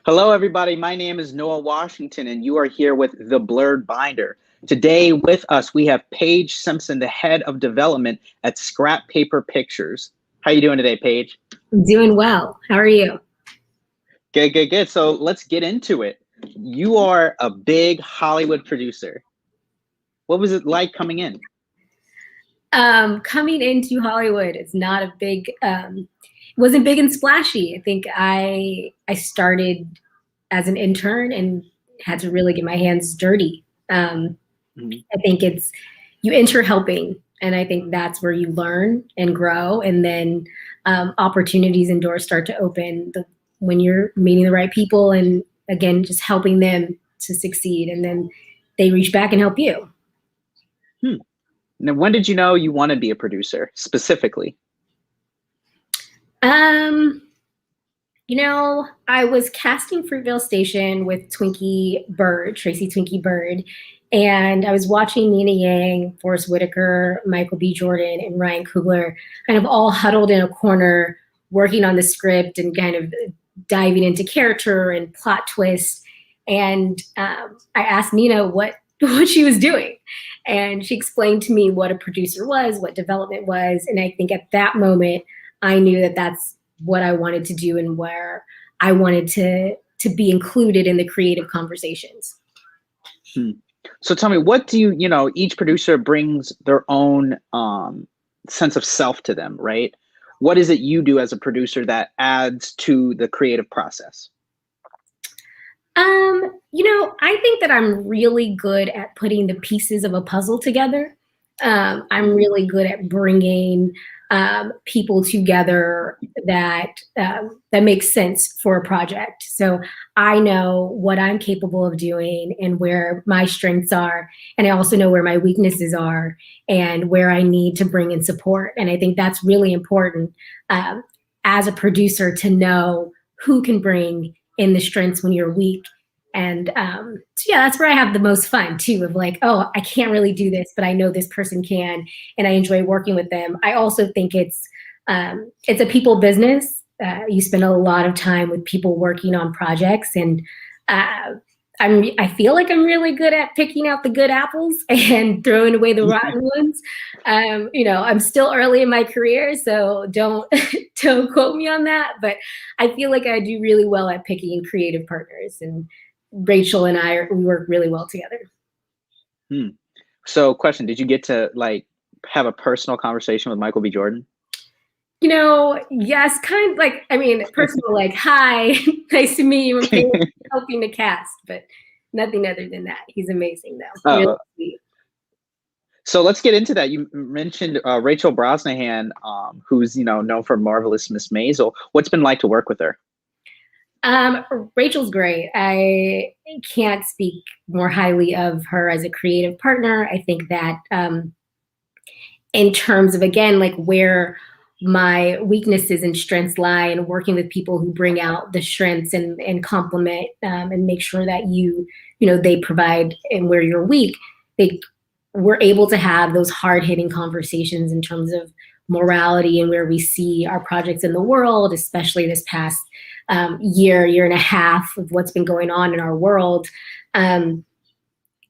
Hello, everybody. My name is Noah Washington, and you are here with the Blerdbinder. Today, with us, we have Paige Simpson, the head of development at Scrap Paper Pictures. How you doing today, Paige? I'm doing well. How are you? Good, good, good. So let's get into it. You are a big Hollywood producer. What was it like coming in? Coming into Hollywood, it's not a big, wasn't big and splashy. I think I started as an intern and had to really get my hands dirty. I think you enter helping, and I think that's where you learn and grow, and then opportunities and doors start to open when you're meeting the right people, and again, just helping them to succeed, and then they reach back and help you. Now, when did you know you want to be a producer specifically? I was casting Fruitvale Station with Twinkie Bird, Tracy Twinkie Bird, and I was watching Nina Yang, Forrest Whitaker, Michael B. Jordan, and Ryan Coogler kind of all huddled in a corner working on the script and kind of diving into character and plot twist. And I asked Nina what she was doing. And she explained to me what a producer was, what development was. And I think at that moment, I knew that that's what I wanted to do and where I wanted to be included in the creative conversations. So tell me, what do each producer brings their own sense of self to them, right? What is it you do as a producer that adds to the creative process? I think that I'm really good at putting the pieces of a puzzle together. I'm really good at bringing people together that makes sense for a project. So I know what I'm capable of doing and where my strengths are. And I also know where my weaknesses are and where I need to bring in support. And I think that's really important as a producer to know who can bring in the strengths when you're weak. And so yeah, that's where I have the most fun too, of like, oh, I can't really do this, but I know this person can, and I enjoy working with them. I also think it's a people business. You spend a lot of time with people working on projects, and I feel like I'm really good at picking out the good apples and throwing away the rotten ones. I'm still early in my career, so don't quote me on that, but I feel like I do really well at picking creative partners, and Rachel and we work really well together. So question, did you get to have a personal conversation with Michael B. Jordan? Yes, kind of personal, like, hi, nice to meet you. I'm helping the cast, but nothing other than that. He's amazing though. Really sweet. So let's get into that. You mentioned Rachel Brosnahan, who's known for Marvelous Miss Maisel. What's been like to work with her? Rachel's great. I can't speak more highly of her as a creative partner. I think that in terms of, again, like where my weaknesses and strengths lie, and working with people who bring out the strengths and complement and make sure that they provide, and where you're weak, we're able to have those hard-hitting conversations in terms of morality and where we see our projects in the world, especially this past year and a half of what's been going on in our world.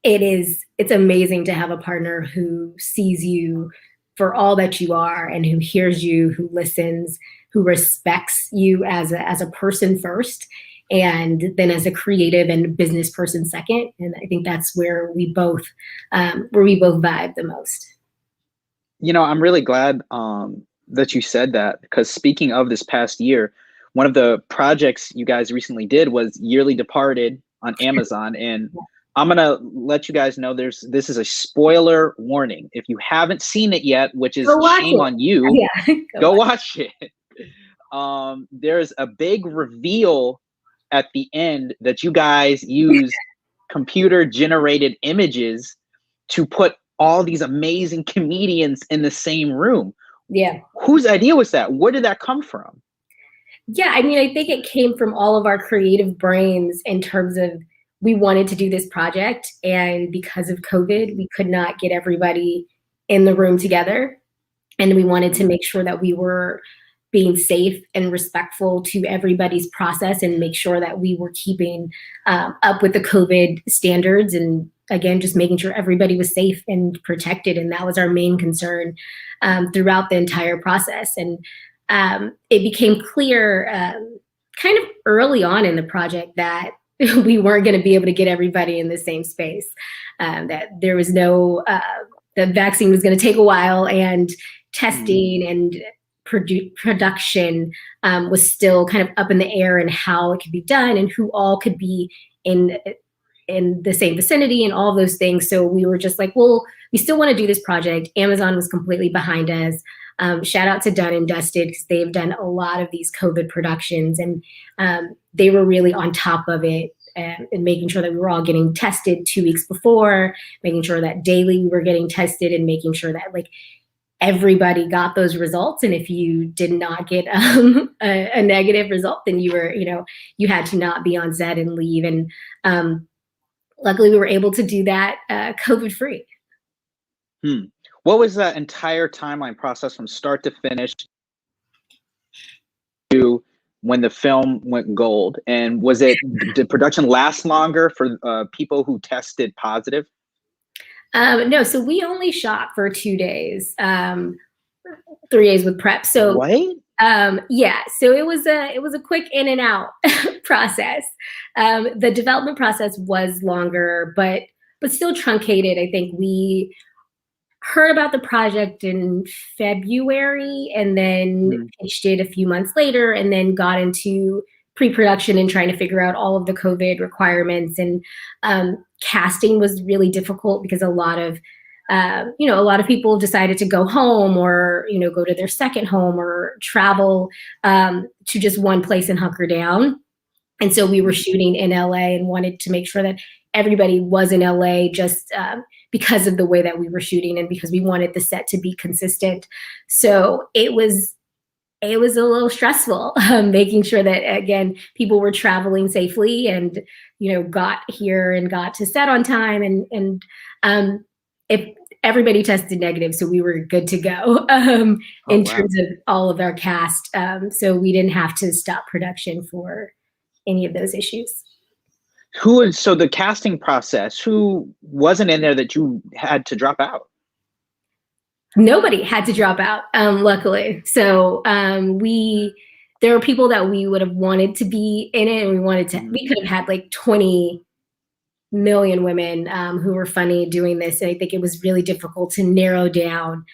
It's amazing to have a partner who sees you for all that you are, and who hears you, who listens, who respects you as a person first, and then as a creative and business person second. And I think that's where we both vibe the most. I'm really glad that you said that, because speaking of this past year, one of the projects you guys recently did was Yearly Departed on Amazon. And I'm going to let you guys know this is a spoiler warning. If you haven't seen it yet, which is shame on you, go watch it. There's a big reveal at the end that you guys use computer generated images to put all these amazing comedians in the same room. Yeah. Whose idea was that? Where did that come from? Yeah, I think it came from all of our creative brains in terms of, we wanted to do this project, and because of COVID, we could not get everybody in the room together. And we wanted to make sure that we were being safe and respectful to everybody's process and make sure that we were keeping up with the COVID standards, and again, just making sure everybody was safe and protected. And that was our main concern throughout the entire process. And it became clear kind of early on in the project that we weren't going to be able to get everybody in the same space, that there was no, the vaccine was going to take a while, and testing and production was still kind of up in the air, and how it could be done and who all could be in the same vicinity and all those things. So we were just like, well, we still want to do this project. Amazon was completely behind us. Shout out to Done and Dusted, because they've done a lot of these COVID productions, and they were really on top of it, and making sure that we were all getting tested 2 weeks before, making sure that daily we were getting tested, and making sure that like everybody got those results. And if you did not get a negative result, then you were, you had to not be on set and leave. And luckily we were able to do that COVID free. What was that entire timeline process from start to finish to when the film went gold? And did production last longer for people who tested positive? No, so we only shot for 2 days, 3 days with prep. So what? Yeah, so it was a quick in and out process. The development process was longer, but still truncated. I think we heard about the project in February, and then pitched it a few months later, and then got into pre-production and trying to figure out all of the COVID requirements. And casting was really difficult because a lot of people decided to go home, or go to their second home, or travel to just one place and hunker down. And so we were shooting in LA and wanted to make sure that everybody was in LA, just because of the way that we were shooting, and because we wanted the set to be consistent. So it was a little stressful, making sure that, again, people were traveling safely and, got here and got to set on time. And if everybody tested negative, so we were good to go terms of all of our cast. So we didn't have to stop production for any of those issues. So the casting process, who wasn't in there that you had to drop out? Nobody had to drop out, luckily. So there were people that we would have wanted to be in it, and we could have had like 20 million women who were funny doing this. And I think it was really difficult to narrow down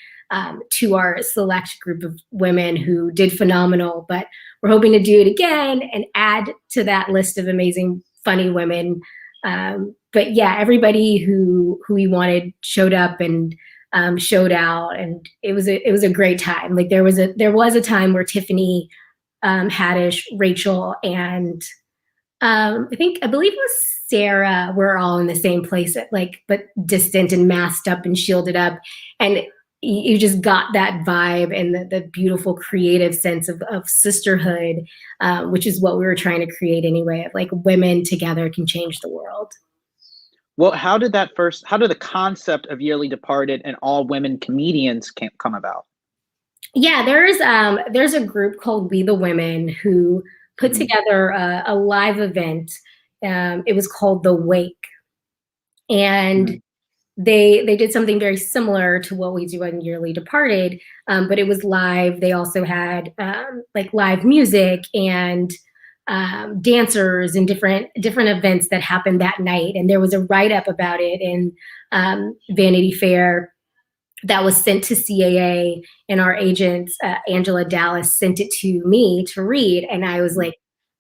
to our select group of women who did phenomenal. But we're hoping to do it again and add to that list of amazing, funny women. But yeah, everybody who we wanted showed up and showed out, and it was a great time. Like there was a time where Tiffany Haddish, Rachel, and I believe it was Sarah were all in the same place, but distant and masked up and shielded up, and you just got that vibe and the beautiful creative sense of sisterhood, which is what we were trying to create anyway, of like women together can change the world. Well, how did the concept of Yearly Departed and all women comedians come about? Yeah, there's a group called We the Women who put together a live event. It was called The Wake. And they did something very similar to what we do on Yearly Departed, but it was live. They also had live music and dancers and different events that happened that night. And there was a write-up about it in Vanity Fair that was sent to CAA, and our agent, Angela Dallas, sent it to me to read. And I was like,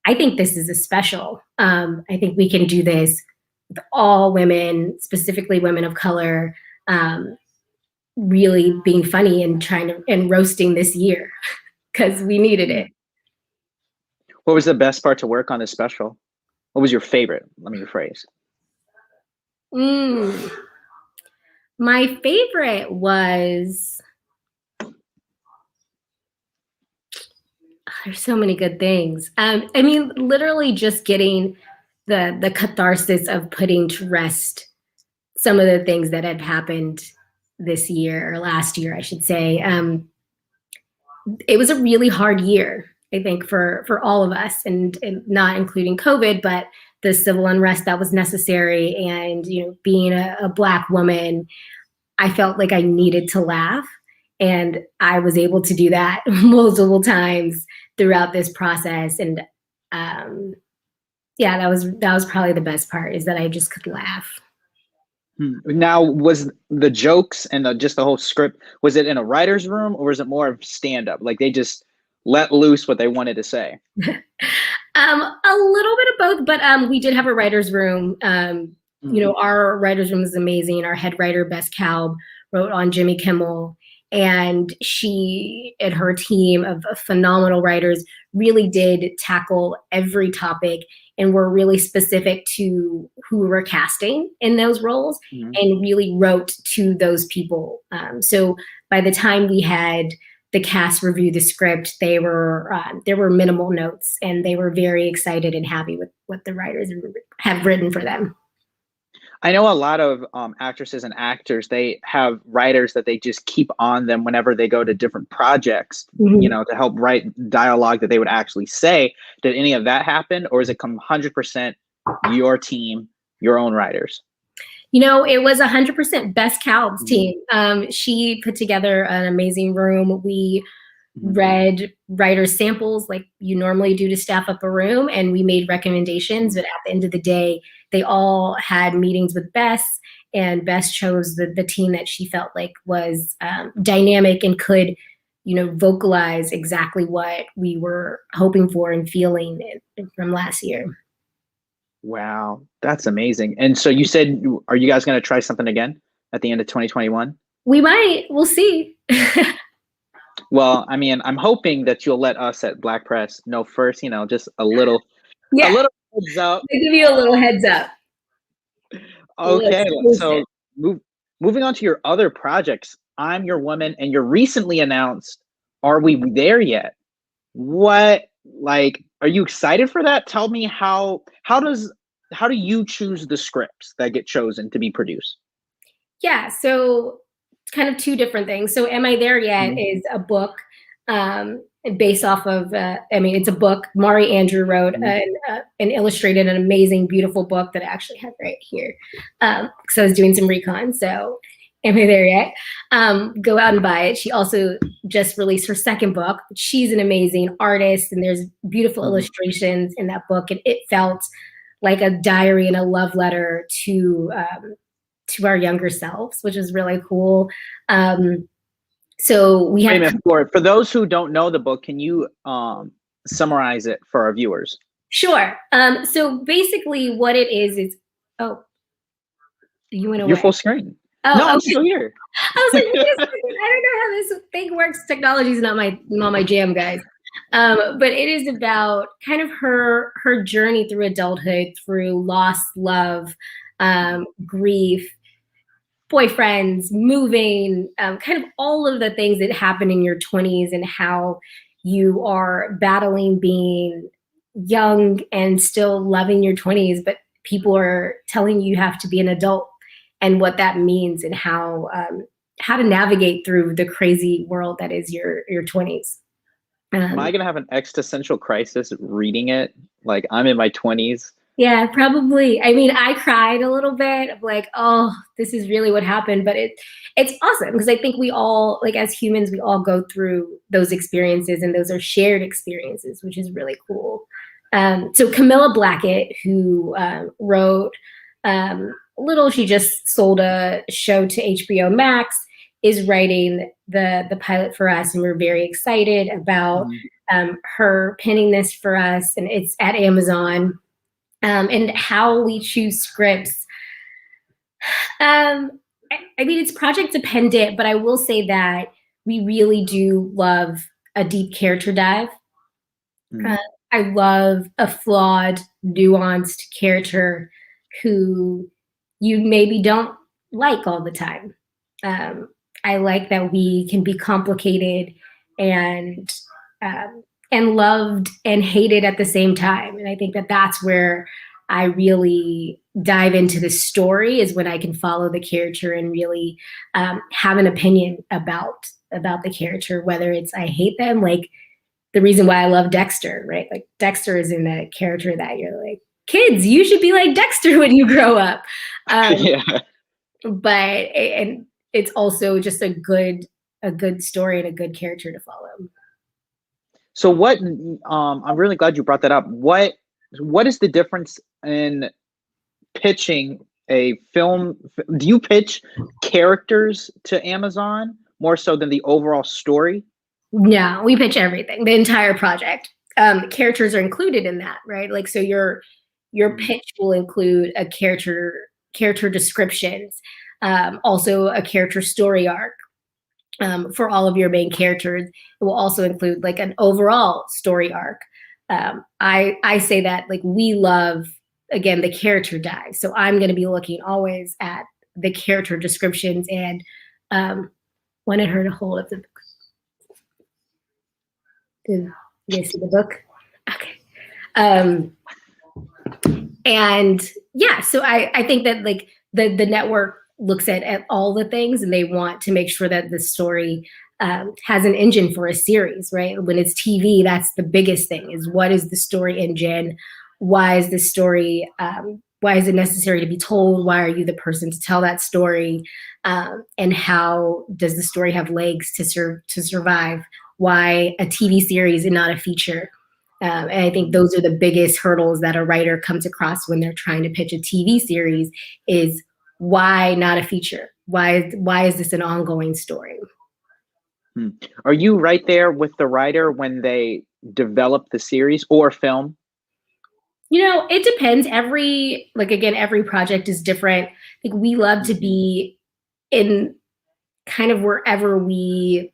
I think this is a special. I think we can do this with all women, specifically women of color, really being funny and roasting this year, because we needed it. What was the best part to work on this special? What was your favorite? Let me rephrase. My favorite was, there's so many good things. Literally just getting the catharsis of putting to rest some of the things that had happened this year, or last year, I should say. it was a really hard year, I think, for all of us, and not including COVID, but the civil unrest that was necessary. And, being a Black woman, I felt like I needed to laugh. And I was able to do that multiple times throughout this process. And yeah, that was probably the best part, is that I just could laugh. Now, was the jokes and just the whole script, was it in a writer's room, or was it more of stand-up? Like they just let loose what they wanted to say? A little bit of both, but we did have a writer's room. Our writer's room is amazing. Our head writer, Bess Kalb, wrote on Jimmy Kimmel, and she and her team of phenomenal writers really did tackle every topic, and were really specific to who we were casting in those roles, and really wrote to those people. So by the time we had the cast review the script, there were minimal notes, and they were very excited and happy with what the writers have written for them. I know a lot of actresses and actors, they have writers that they just keep on them whenever they go to different projects, to help write dialogue that they would actually say. Did any of that happen, or is it come 100% your team, your own writers? It was 100% Bess Kalb's team. She put together an amazing room. We read writer samples like you normally do to staff up a room, and we made recommendations. But at the end of the day, they all had meetings with Bess, and Bess chose the team that she felt like was dynamic and could, vocalize exactly what we were hoping for and feeling from last year. Wow, that's amazing. And so you said, are you guys going to try something again at the end of 2021? We might. We'll see. Well, I mean, I'm hoping that you'll let us at Black Press know first, just a little heads up. They give you a little heads up. Okay, so moving on to your other projects, I'm Your Woman, and you're recently announced Are We There Yet? What, are you excited for that? Tell me how do you choose the scripts that get chosen to be produced? Yeah, so it's kind of two different things. So Am I There Yet is a book based off of, it's a book Mari Andrew wrote, and illustrated an amazing, beautiful book that I actually have right here. So I was doing some recon, so Am I There Yet? Go out and buy it. She also just released her second book. She's an amazing artist, and there's beautiful illustrations in that book, and it felt like a diary and a love letter to our younger selves, which is really cool. So we have. For those who don't know the book, can you summarize it for our viewers? Sure. So basically, what it is you went away. You're full screen. Oh, no, okay. I'm still here. I was like, I don't know how this thing works. Technology is not my jam, guys. But it is about kind of her journey through adulthood, through loss, love, grief, boyfriends, moving, kind of all of the things that happen in your 20s, and how you are battling being young and still loving your 20s, but people are telling you have to be an adult, and what that means, and how to navigate through the crazy world that is your 20s. Am I going to have an existential crisis reading it? Like, I'm in my 20s. Yeah, probably. I mean, I cried a little bit of like, oh, this is really what happened. But it's awesome, because I think we all, like as humans, we all go through those experiences, and those are shared experiences, which is really cool. So Camilla Blackett, who wrote Little, she just sold a show to HBO Max, is writing the pilot for us, and we're very excited about her penning this for us, and it's at Amazon. And how we choose scripts. I mean, it's project dependent, but I will say that we really do love a deep character dive. I love a flawed, nuanced character who you maybe don't like all the time. I like that we can be complicated and loved and hated at the same time. And I think that that's where I really dive into the story, is when I can follow the character and really have an opinion about about the character, whether it's I hate them, like the reason why I love Dexter, right? Like Dexter is in a character that you're like, kids, you should be like Dexter when you grow up. Yeah. And it's also just a good story and a good character to follow. So what, I'm really glad you brought that up. What is the difference in pitching a film? Do you pitch characters to Amazon more so than the overall story? No, we pitch everything, the entire project. Characters are included in that, right? Like, so your pitch will include a character descriptions, also a character story arc. For all of your main characters, it will also include like an overall story arc. I say that like we love, again, the character dive. So I'm going to be looking always at the character descriptions and wanted her to hold up the book. Did you guys see the book? Okay. And yeah, so I think that like the network looks at all the things and they want to make sure that the story has an engine for a series, right? When it's TV, that's the biggest thing is what is the story engine? Why is the story, why is it necessary to be told? Why are you the person to tell that story? And how does the story have legs to survive? Why a TV series and not a feature? And I think those are the biggest hurdles that a writer comes across when they're trying to pitch a TV series is why not a feature? Why is this an ongoing story? Are you right there with the writer when they develop the series or film? You know, it depends. Every project is different. Like we love to be in kind of wherever we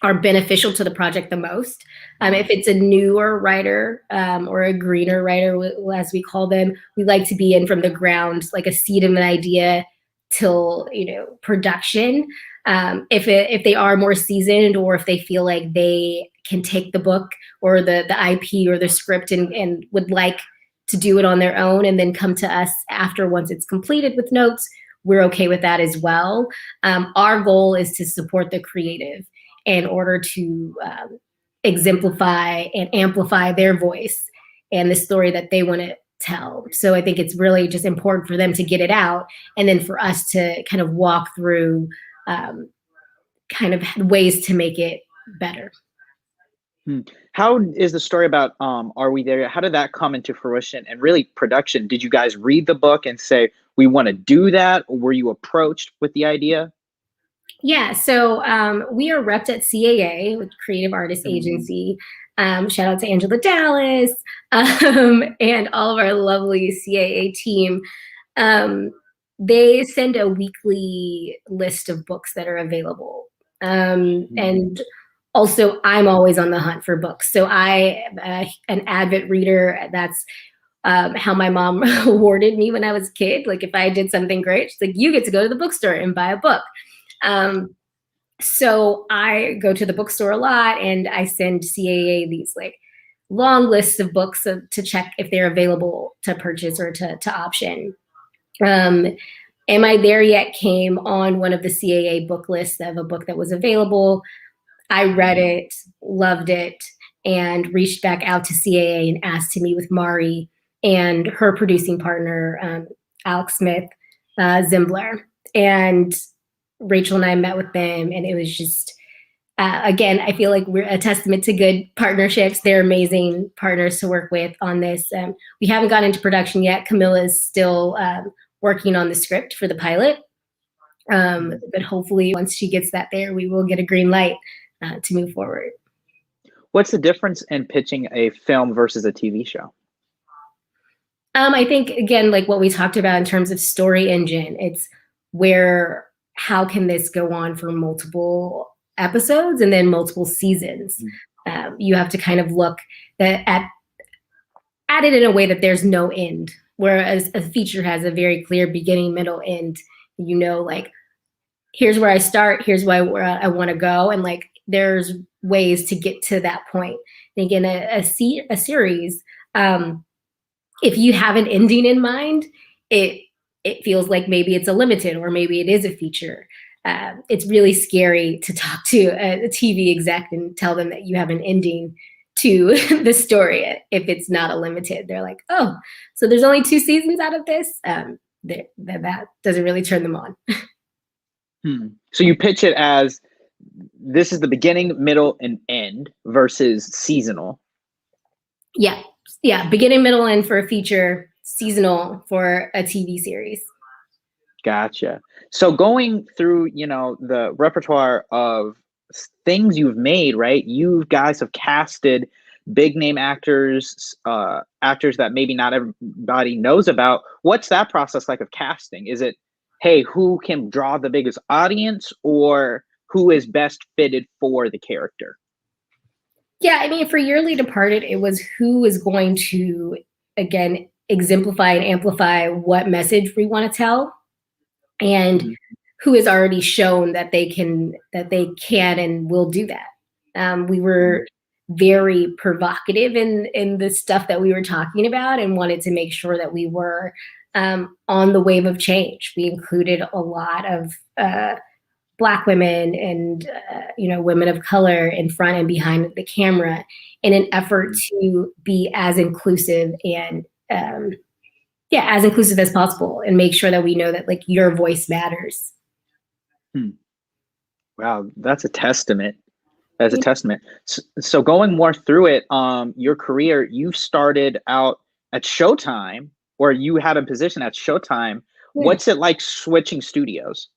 are beneficial to the project the most. If it's a newer writer or a greener writer, as we call them, we like to be in from the ground, like a seed of an idea till production. If they are more seasoned, or if they feel like they can take the book or the IP or the script and would like to do it on their own and then come to us after once it's completed with notes, we're okay with that as well. Our goal is to support the creative in order to exemplify and amplify their voice and the story that they want to tell. So I think it's really just important for them to get it out, and then for us to kind of walk through kind of ways to make it better. How is the story about Are We There Yet? How did that come into fruition and really production? Did you guys read the book and say, we want to do that? Or were you approached with the idea? Yeah, so we are repped at CAA, with Creative Artist Agency. Shout out to Angela Dallas and all of our lovely CAA team. They send a weekly list of books that are available. And also, I'm always on the hunt for books. So I am an avid reader. That's how my mom rewarded me when I was a kid. Like if I did something great, she's like, you get to go to the bookstore and buy a book. So I go to the bookstore a lot and I send CAA these like long lists of books to check if they're available to purchase or to option. Am I There Yet came on one of the CAA book lists of a book that was available. I read it, loved it, and reached back out to CAA and asked to meet with Mari and her producing partner, Alex Smith, Zimbler. And Rachel and I met with them, and it was just, again, I feel like we're a testament to good partnerships. They're amazing partners to work with on this. We haven't gone into production yet. Camilla is still working on the script for the pilot. But hopefully once she gets that there, we will get a green light to move forward. What's the difference in pitching a film versus a TV show? I think, again, like what we talked about in terms of story engine, it's how can this go on for multiple episodes and then multiple seasons? You have to kind of look at it in a way that there's no end, whereas a feature has a very clear beginning, middle, end. Like, here's where I start, here's where I want to go, and like there's ways to get to that point. I think in a series, if you have an ending in mind, it feels like maybe it's a limited or maybe it is a feature. it's really scary to talk to a TV exec and tell them that you have an ending to the story if it's not a limited. They're like, oh, so there's only 2 seasons out of this? That doesn't really turn them on. So you pitch it as this is the beginning, middle, and end versus seasonal. Yeah. Beginning, middle, end for a feature, seasonal for a TV series. Gotcha. So going through, the repertoire of things you've made, right? You guys have casted big name actors, actors that maybe not everybody knows about. What's that process like of casting? Is it, hey, who can draw the biggest audience, or who is best fitted for the character? Yeah, I mean, for Yearly Departed, it was who is going to, again, exemplify and amplify what message we want to tell, and who has already shown that they can and will do that. We were very provocative in the stuff that we were talking about, and wanted to make sure that we were on the wave of change. We included a lot of Black women and women of color in front and behind the camera, in an effort to be as inclusive and as inclusive as possible, and make sure that we know that your voice matters. Wow, that's a testament. So going more through it, your career, you started out at Showtime, or you had a position at Showtime. What's it like switching studios?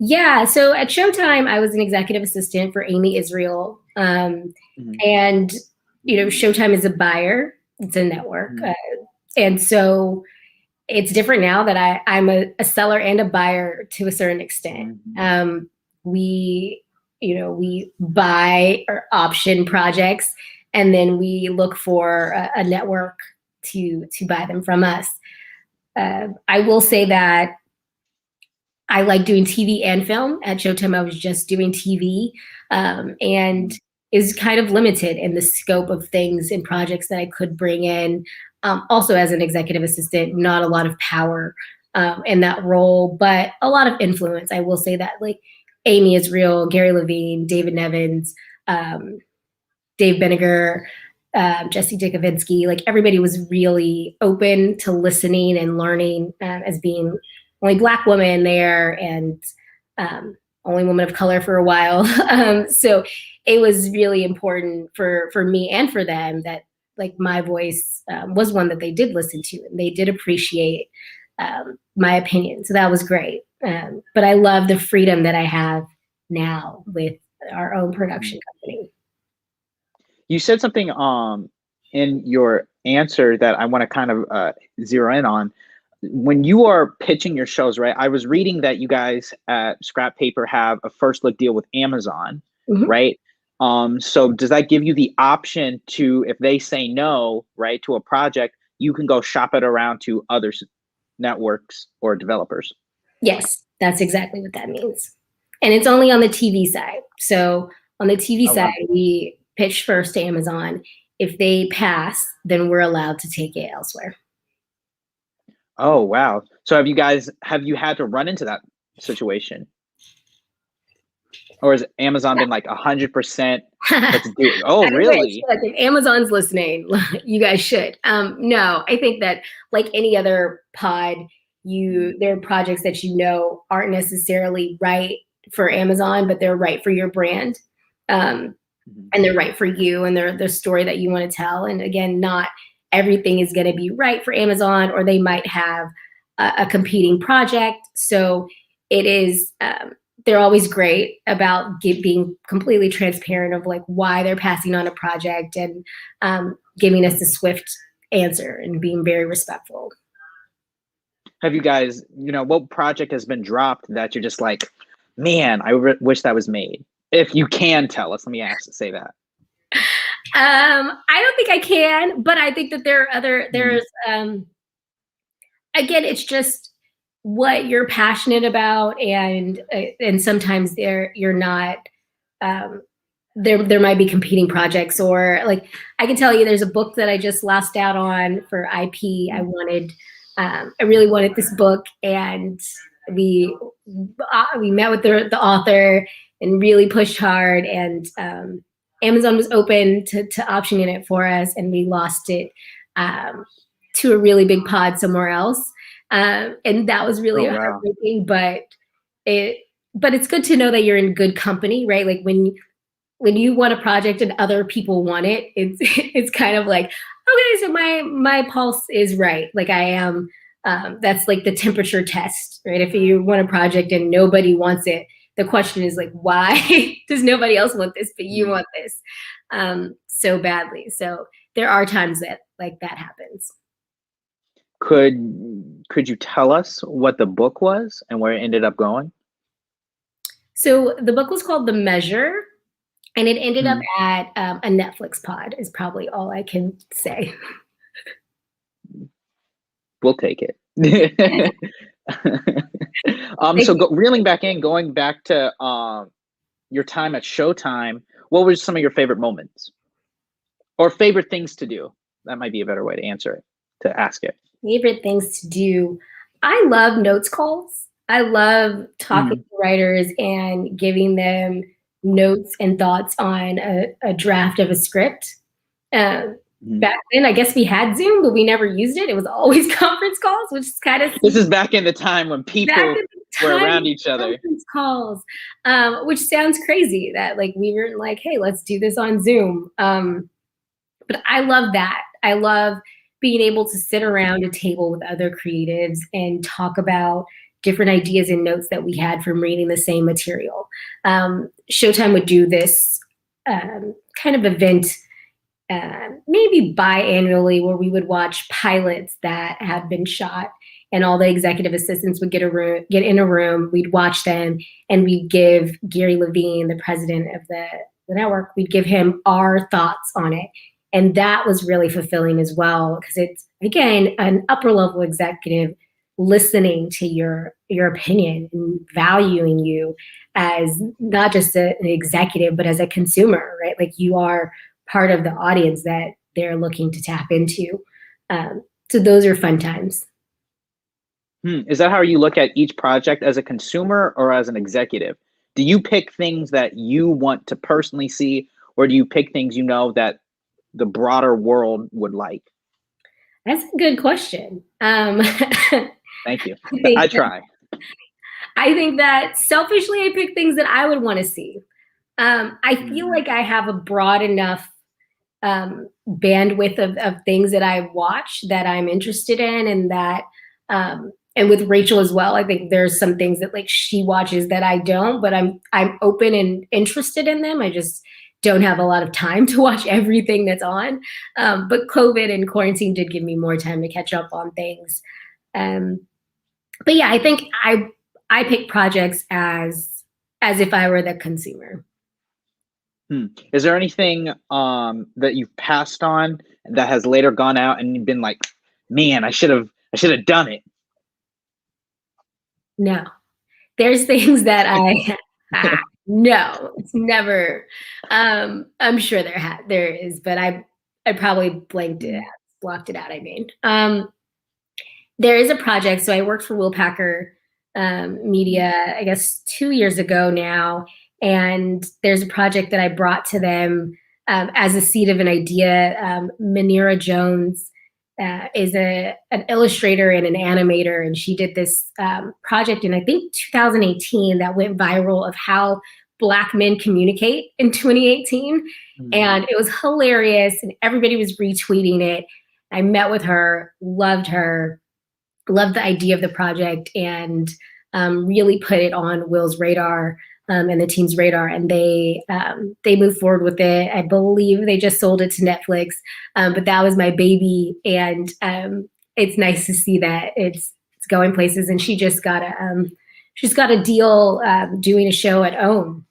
Yeah, so at Showtime, I was an executive assistant for Amy Israel. And, Showtime is a buyer, it's a network. And so it's different now that I'm a seller and a buyer to a certain extent. We buy or option projects, and then we look for a network to buy them from us. I will say that I like doing TV and film. At Showtime, I was just doing TV, and is kind of limited in the scope of things and projects that I could bring in. Also, as an executive assistant, not a lot of power in that role, but a lot of influence. I will say that, Amy Israel, Gary Levine, David Nevins, Dave Benninger, Jesse Dickovinsky, everybody was really open to listening and learning, as being only Black woman there, and only woman of color for a while. So it was really important for me and for them that my voice was one that they did listen to, and they did appreciate my opinion. So that was great. But I love the freedom that I have now with our own production company. You said something in your answer that I want to kind of zero in on. When you are pitching your shows, right? I was reading that you guys at Scrap Paper have a first look deal with Amazon, right? So does that give you the option to, if they say no, right, to a project, you can go shop it around to other networks or developers? Yes, that's exactly what that means. And it's only on the TV side. So on the TV side, we pitch first to Amazon. If they pass, then we're allowed to take it elsewhere. Oh, wow. So have you had to run into that situation? Or has Amazon been 100%? Let's do it. Oh, really? If Amazon's listening, you guys should. No, I think that like any other pod, there are projects that aren't necessarily right for Amazon, but they're right for your brand. And they're right for you, and they're the story that you want to tell. And again, not everything is going to be right for Amazon, or they might have a competing project. So it is, they're always great about being completely transparent of why they're passing on a project, and giving us a swift answer and being very respectful. Have you guys, what project has been dropped that you're just like, man, I wish that was made? If you can tell us, let me say that. I don't think I can, but I think that there's, again, it's just what you're passionate about. And sometimes you're not, there might be competing projects, or I can tell you there's a book that I just lost out on for IP. I really wanted this book, and we met with the author and really pushed hard, and Amazon was open to optioning it for us, and we lost it to a really big pod somewhere else, and that was really heartbreaking. But it's good to know that you're in good company, right? Like when you want a project and other people want it, it's kind of like, okay, so my pulse is right. Like I am. That's like the temperature test, right? If you want a project and nobody wants it, the question is like, why does nobody else want this, but you want this so badly? So there are times that like that happens. Could you tell us what the book was and where it ended up going? So the book was called The Measure, and it ended up at a Netflix pod, is probably all I can say. We'll take it. So reeling back in, going back to your time at Showtime, what were some of your favorite moments or favorite things to do? That might be a better way to answer it, to ask it. Favorite things to do. I love notes calls. I love talking to writers and giving them notes and thoughts on a draft of a script. Back then, I guess we had Zoom, but we never used it. It was always conference calls, which is kind of... This is back in the time when people were around each other. Conference calls, which sounds crazy that like we weren't like, hey, let's do this on Zoom. But I love that. I love being able to sit around a table with other creatives and talk about different ideas and notes that we had from reading the same material. Showtime would do this kind of event maybe biannually, where we would watch pilots that had been shot, and all the executive assistants would get in a room. We'd watch them, and we'd give Gary Levine, the president of the network, we'd give him our thoughts on it. And that was really fulfilling as well, because it's, again, an upper level executive listening to your opinion and valuing you as not just an executive, but as a consumer, right? Like you are part of the audience that they're looking to tap into. So those are fun times. Is that how you look at each project, as a consumer or as an executive? Do you pick things that you want to personally see, or do you pick things you know that the broader world would like? That's a good question. Thank you. I try. I think that selfishly, I pick things that I would want to see. I feel like I have a broad enough bandwidth of things that I watch that I'm interested in, and that, and with Rachel as well, I think there's some things that like she watches that I don't, but I'm open and interested in them. I just don't have a lot of time to watch everything that's on. But COVID and quarantine did give me more time to catch up on things. But yeah, I think I pick projects as if I were the consumer. Is there anything that you've passed on that has later gone out and you've been like, man, I should have done it? No, there's things that no, it's never. I'm sure there is, but I probably blocked it out. I mean, there is a project. So I worked for Will Packer Media, I guess 2 years ago now, and there's a project that I brought to them as a seed of an idea. Manira Jones is an illustrator and an animator, and she did this project in, I think, 2018 that went viral, of how Black men communicate in 2018. And it was hilarious, and everybody was retweeting it. I met with her, loved the idea of the project, and really put it on Will's radar and the team's radar, and they moved forward with it. I believe they just sold it to Netflix, but that was my baby, and it's nice to see that it's going places. And she just got a deal doing a show at OWN,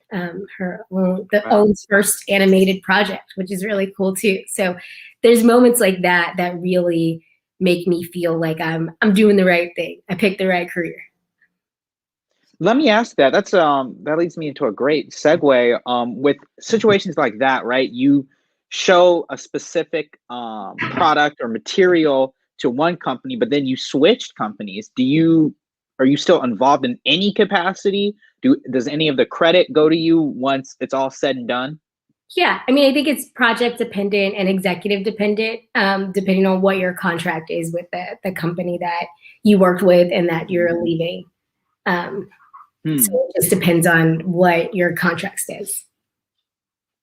OWN's first animated project, which is really cool too. So there's moments like that that really make me feel like I'm doing the right thing. I picked the right career. Let me ask that. That leads me into a great segue. With situations like that, right? You show a specific product or material to one company, but then you switched companies. Do you are you still involved in any capacity? Does any of the credit go to you once it's all said and done? Yeah, I mean, I think it's project dependent and executive dependent, depending on what your contract is with the company that you worked with and that you're leaving. So it just depends on what your contract says.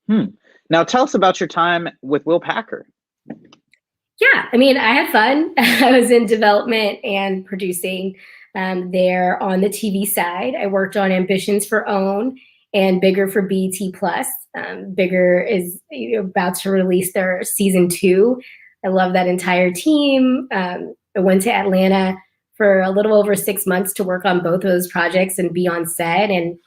Now tell us about your time with Will Packer. Yeah, I mean, I had fun. I was in development and producing there on the TV side. I worked on Ambitions for OWN and Bigger for BET Plus. Bigger is about to release their season 2. I love that entire team. I went to Atlanta for a little over 6 months to work on both of those projects and be on set and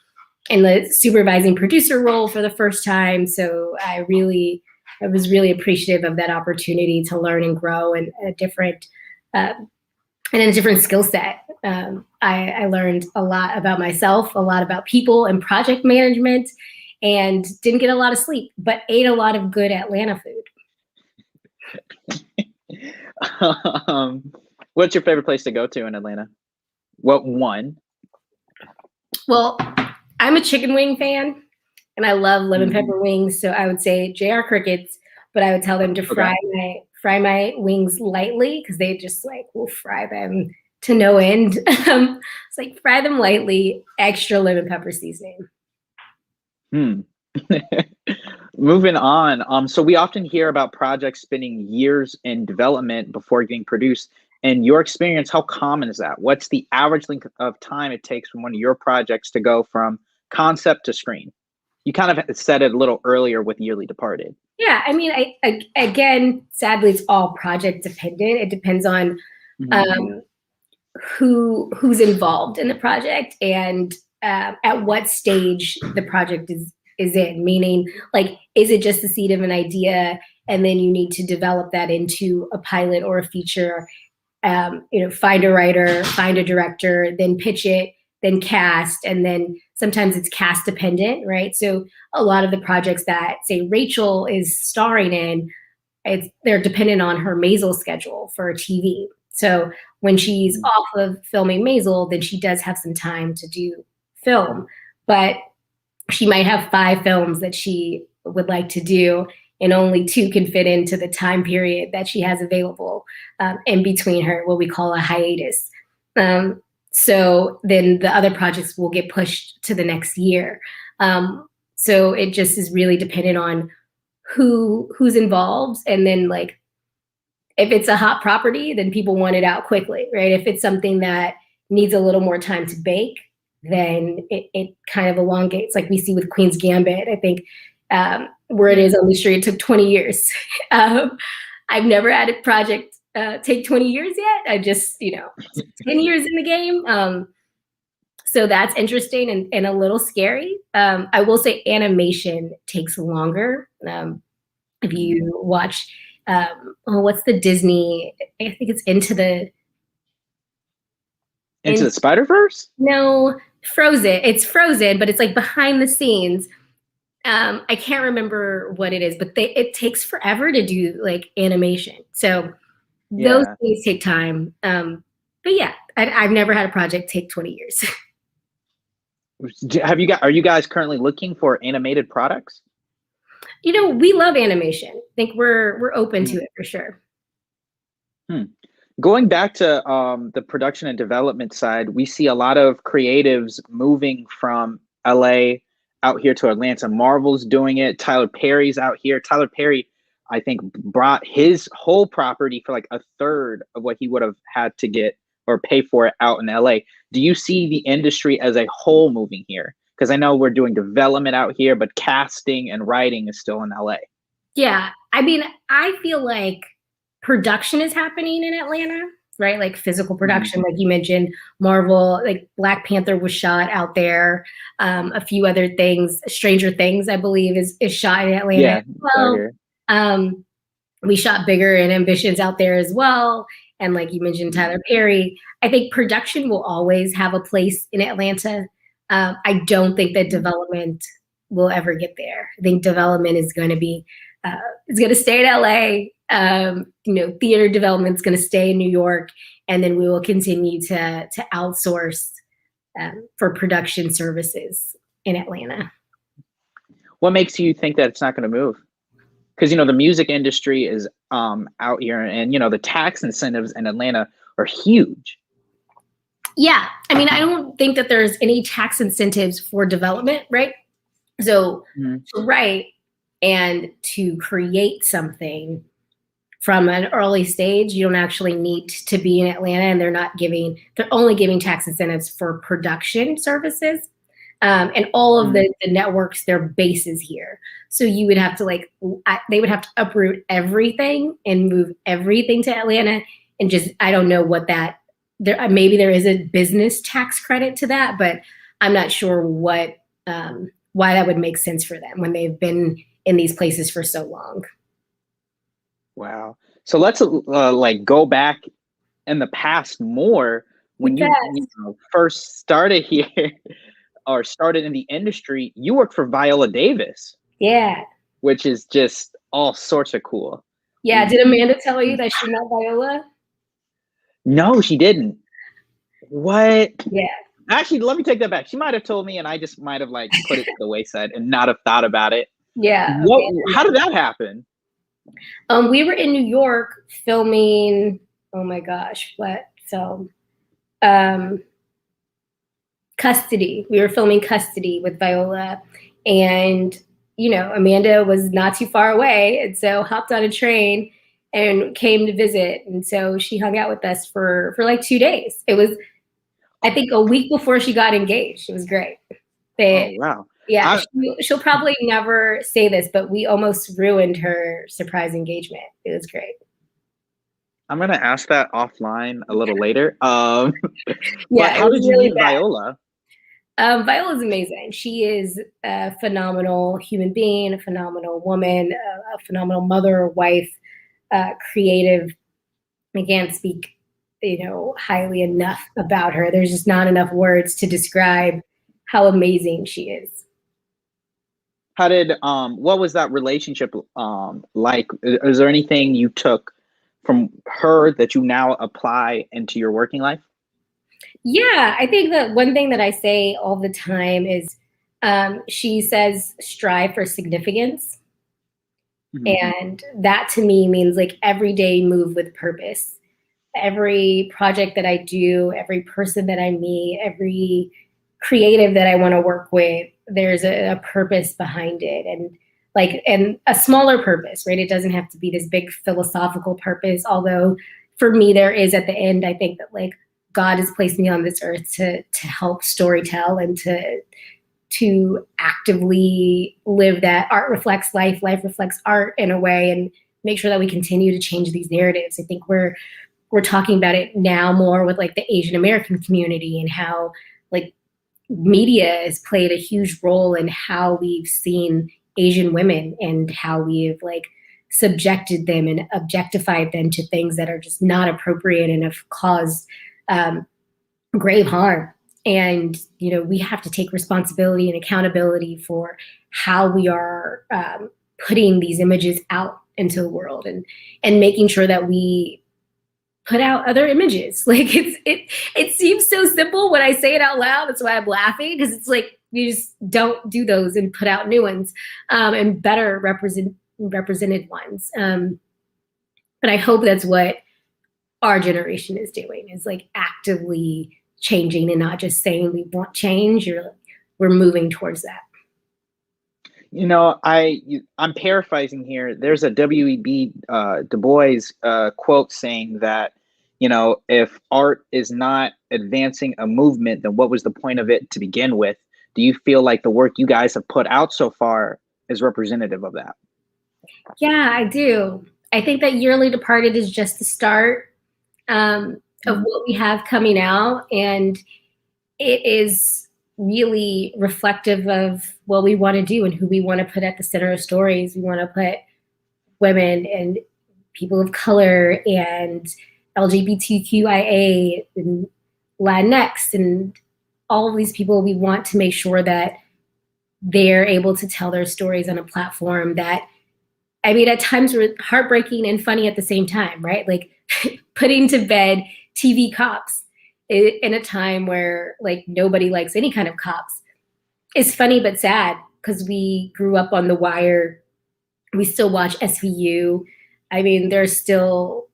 in the supervising producer role for the first time. So I was really appreciative of that opportunity to learn and grow in a different skill set. I learned a lot about myself, a lot about people and project management, and didn't get a lot of sleep, but ate a lot of good Atlanta food. What's your favorite place to go to in Atlanta? What one? Well, I'm a chicken wing fan, and I love lemon pepper wings. So I would say JR Crickets, but I would tell them to fry my wings lightly because they just will fry them to no end. It's like fry them lightly, extra lemon pepper seasoning. Moving on. So we often hear about projects spending years in development before getting produced. In your experience, how common is that? What's the average length of time it takes from one of your projects to go from concept to screen? You kind of said it a little earlier with Yearly Departed. Yeah, I mean, again, sadly, it's all project dependent. It depends on who's involved in the project and at what stage the project is in. Meaning, is it just the seed of an idea, and then you need to develop that into a pilot or a feature? Find a writer, find a director, then pitch it, then cast, and then sometimes it's cast dependent, right? So a lot of the projects that, say, Rachel is starring in, they're dependent on her Maisel schedule for TV. So when she's off of filming Maisel, then she does have some time to do film, but she might have 5 films that she would like to do, and only 2 can fit into the time period that she has available in between her, what we call a hiatus. So then the other projects will get pushed to the next year. So it just is really dependent on who's involved. And then if it's a hot property, then people want it out quickly, right? If it's something that needs a little more time to bake, then it kind of elongates, like we see with Queen's Gambit. I think where it is on the street, it took 20 years. I've never had a project take 20 years yet. I just, 10 years in the game. So that's interesting and a little scary. I will say animation takes longer. If you watch, what's the Disney, I think it's Into the Spider-Verse? No, Frozen. It's Frozen, but it's behind the scenes. I can't remember what it is, but it takes forever to do animation. So those things take time. But yeah, I've never had a project take 20 years. Are you guys currently looking for animated products? We love animation. I think we're open to it for sure. Going back to the production and development side, we see a lot of creatives moving from LA out here to Atlanta. Marvel's doing it. Tyler Perry's out here. Tyler Perry, I think, brought his whole property for a third of what he would have had to get or pay for it out in LA. Do you see the industry as a whole moving here? Because I know we're doing development out here, but casting and writing is still in LA. Yeah. I mean, I feel like production is happening in Atlanta, right? Physical production, like you mentioned, Marvel, Black Panther was shot out there. A few other things, Stranger Things, I believe, is shot in Atlanta. Yeah, well. We shot Bigger and Ambitions out there as well. And like you mentioned, Tyler Perry, I think production will always have a place in Atlanta. I don't think that development will ever get there. I think development is going to be, it's going to stay in LA. Theater development is going to stay in New York, and then we will continue to outsource for production services in Atlanta. What makes you think that it's not going to move? Because, the music industry is out here, and, the tax incentives in Atlanta are huge. Yeah. I mean, I don't think that there's any tax incentives for development, right? So to write and to create something from an early stage, you don't actually need to be in Atlanta, and they're only giving tax incentives for production services. And all of the networks, their base is here. So you would have to they would have to uproot everything and move everything to Atlanta. And I don't know what maybe there is a business tax credit to that, but I'm not sure why that would make sense for them when they've been in these places for so long. Wow. So let's go back in the past more when you first started here or started in the industry. You worked for Viola Davis. Yeah. Which is just all sorts of cool. Yeah. Did Amanda tell you that she met Viola? No, she didn't. What? Yeah. Actually, let me take that back. She might have told me, and I just might have put it to the wayside and not have thought about it. Yeah. How did that happen? We were in New York filming. Oh my gosh, what film? Custody. We were filming Custody with Viola, and Amanda was not too far away, and so hopped on a train and came to visit. And so she hung out with us for 2 days. It was, I think, a week before she got engaged. It was great. Oh, wow. Yeah, she'll probably never say this, but we almost ruined her surprise engagement. It was great. I'm going to ask that offline a little later. Yeah, but how did you meet Viola? Viola's amazing. She is a phenomenal human being, a phenomenal woman, a phenomenal mother, wife, creative. I can't speak, highly enough about her. There's just not enough words to describe how amazing she is. What was that relationship like? Is there anything you took from her that you now apply into your working life? Yeah, I think that one thing that I say all the time is she says, strive for significance. And that to me means every day move with purpose. Every project that I do, every person that I meet, every creative that I want to work with, there's a purpose behind it, and a smaller purpose, right? It doesn't have to be this big philosophical purpose. Although for me, there is at the end, I think that God has placed me on this earth to help storytell and to actively live that art reflects life, life reflects art in a way, and make sure that we continue to change these narratives. I think we're talking about it now more with the Asian American community and how media has played a huge role in how we've seen Asian women and how we've subjected them and objectified them to things that are just not appropriate and have caused grave harm. And, we have to take responsibility and accountability for how we are putting these images out into the world and making sure that we put out other images. It seems so simple when I say it out loud. That's why I'm laughing, because it's you just don't do those and put out new ones and better represented ones. But I hope that's what our generation is doing, is actively changing and not just saying we want change. We're moving towards that. I'm paraphrasing here. There's a W.E.B. Du Bois quote saying that, if art is not advancing a movement, then what was the point of it to begin with? Do you feel like the work you guys have put out so far is representative of that? Yeah, I do. I think that Yearly Departed is just the start of what we have coming out, and it is really reflective of what we want to do and who we want to put at the center of stories. We want to put women and people of color and LGBTQIA and Latinx and all of these people. We want to make sure that they're able to tell their stories on a platform that, at times were heartbreaking and funny at the same time, right? Putting to bed TV cops in a time where like nobody likes any kind of cops. It's funny but sad because we grew up on The Wire. We still watch SVU. I mean, there's still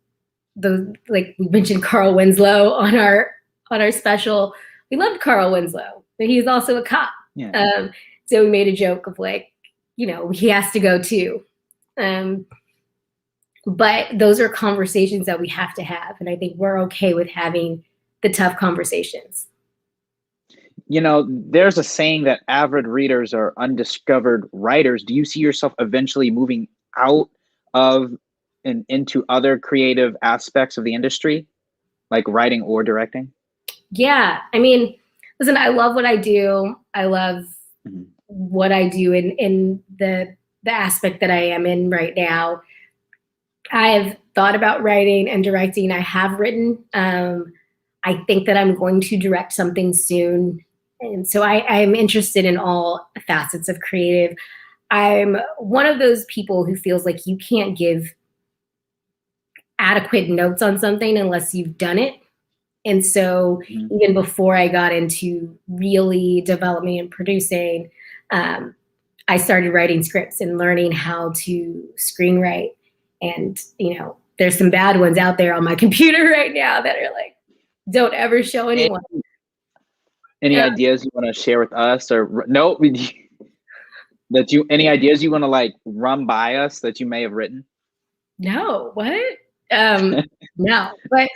like we mentioned Carl Winslow on our special. We loved Carl Winslow, but he's also a cop. Yeah. So we made a joke of like, he has to go too. But those are conversations that we have to have. And I think we're okay with having the tough conversations. There's a saying that avid readers are undiscovered writers. Do you see yourself eventually moving out of and into other creative aspects of the industry, like writing or directing? Yeah. I mean, listen, I love what I do. I love what I do in the aspect that I am in right now. I've thought about writing and directing. I have written. I think that I'm going to direct something soon. And so I'm interested in all facets of creative. I'm one of those people who feels like you can't give adequate notes on something unless you've done it. And so even before I got into really developing and producing, I started writing scripts and learning how to screenwrite. And, there's some bad ones out there on my computer right now that are like, don't ever show anyone. Any ideas you want to share with us, or no? Any ideas you want to like run by us that you may have written? No, what? No, but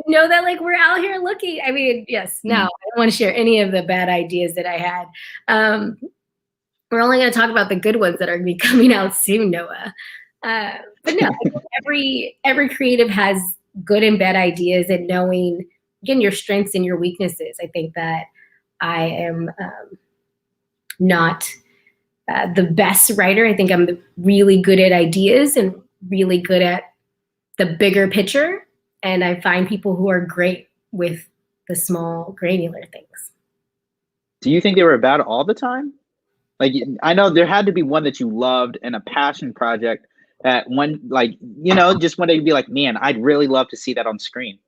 know that like we're out here looking. I mean, yes, no, I don't want to share any of the bad ideas that I had. We're only going to talk about the good ones that are going to be coming out soon, Noah. But no, every creative has good and bad ideas, and knowing again your strengths and your weaknesses. I think that I am not the best writer. I think I'm really good at ideas and really good at the bigger picture. And I find people who are great with the small granular things. Do you think they were bad all the time? Like, I know there had to be one that you loved and a passion project at one, like, just one day you'd be like, man, I'd really love to see that on screen.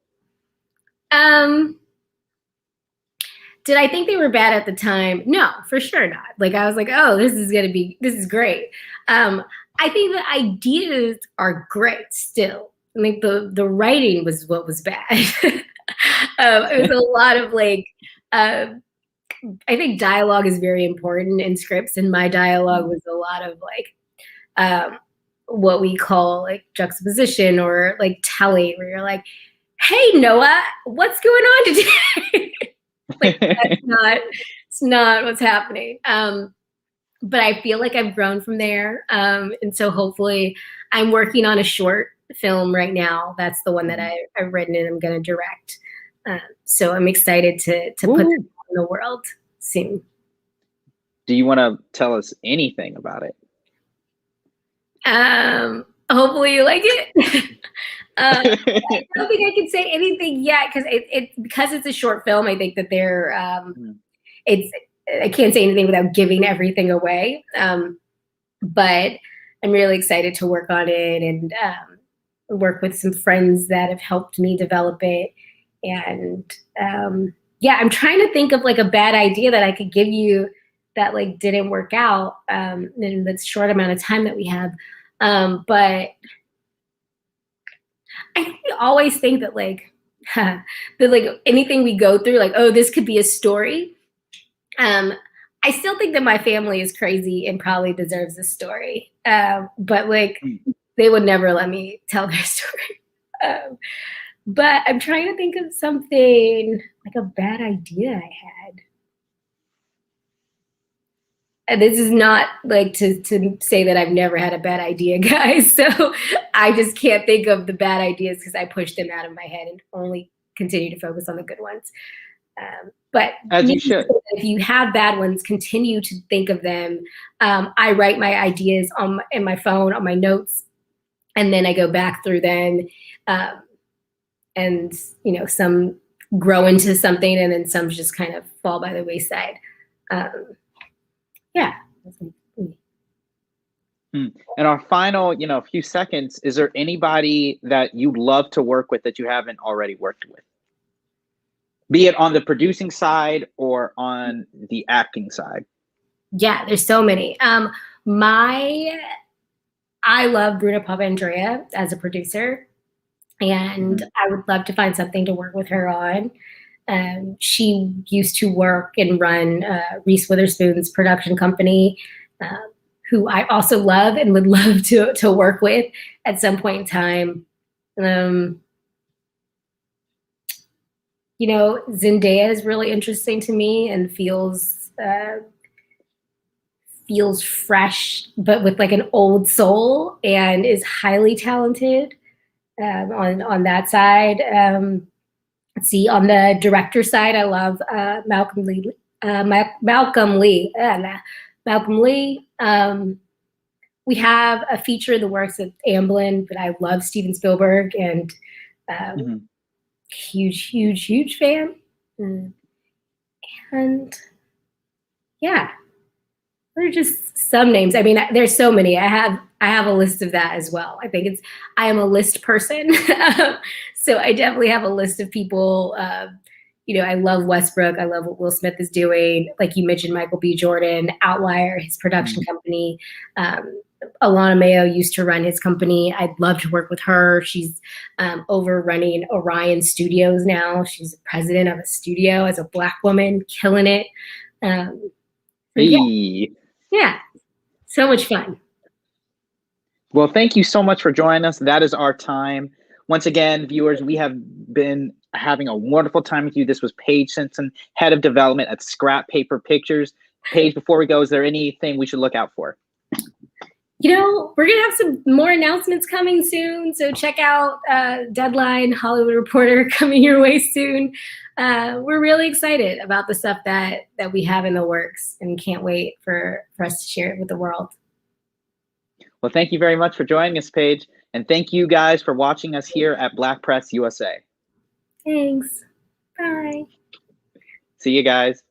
Did I think they were bad at the time? No, for sure not. Like, I was like, oh, this is great. I think the ideas are great still. I think the writing was what was bad. It was a lot of like, I think dialogue is very important in scripts, and my dialogue was a lot of like what we call like juxtaposition or like telling, where you're like, hey, Noah, what's going on today? Like, it's not what's happening. But I feel like I've grown from there. And so hopefully I'm working on a short film right now. That's the one that I've written and I'm going to direct. So I'm excited to put that in the world soon. Do you want to tell us anything about it? Hopefully you like it. I don't think I can say anything yet because it's a short film. I think that I can't say anything without giving everything away. But I'm really excited to work on it and work with some friends that have helped me develop it. And I'm trying to think of like a bad idea that I could give you that like didn't work out in the short amount of time that we have. But I think we always think that like that like anything we go through, like, oh, this could be a story. I still think that my family is crazy and probably deserves a story. But like they would never let me tell their story. But I'm trying to think of something like a bad idea I had. And this is not like to say that I've never had a bad idea, guys. So I just can't think of the bad ideas because I push them out of my head and only continue to focus on the good ones. But as you should. If you have bad ones, continue to think of them. I write my ideas in my phone, on my notes, and then I go back through them. And some grow into something, and then some just kind of fall by the wayside. Yeah. And our final, few seconds, is there anybody that you'd love to work with that you haven't already worked with? be it on the producing side or on the acting side? Yeah, there's so many. I love Bruna Papandrea as a producer, and I would love to find something to work with her on. She used to work and run Reese Witherspoon's production company, who I also love and would love to work with at some point in time. You know, Zendaya is really interesting to me and feels fresh, but with like an old soul, and is highly talented on that side. Let's see, on the director side, I love Malcolm Lee. Malcolm Lee. We have a feature in the works of Amblin, but I love Steven Spielberg, and huge fan. And yeah, they're just some names. I mean, there's so many. I have a list of that as well. I am a list person. So I definitely have a list of people. You know, I love Westbrook. I love what Will Smith is doing. Like you mentioned, Michael B. Jordan, Outlier, his production company. Alana Mayo used to run his company. I'd love to work with her. She's over running Orion Studios now. She's the president of a studio as a Black woman, killing it. Yeah, so much fun. Well, thank you so much for joining us. That is our time. Once again, viewers, we have been having a wonderful time with you. This was Paige Simpson, Head of Development at Scrap Paper Pictures. Paige, before we go, is there anything we should look out for? You know, we're going to have some more announcements coming soon. So check out Deadline, Hollywood Reporter coming your way soon. We're really excited about the stuff that we have in the works, and can't wait for us to share it with the world. Well, thank you very much for joining us, Paige. And thank you guys for watching us here at Black Press USA. Thanks. Bye. See you guys.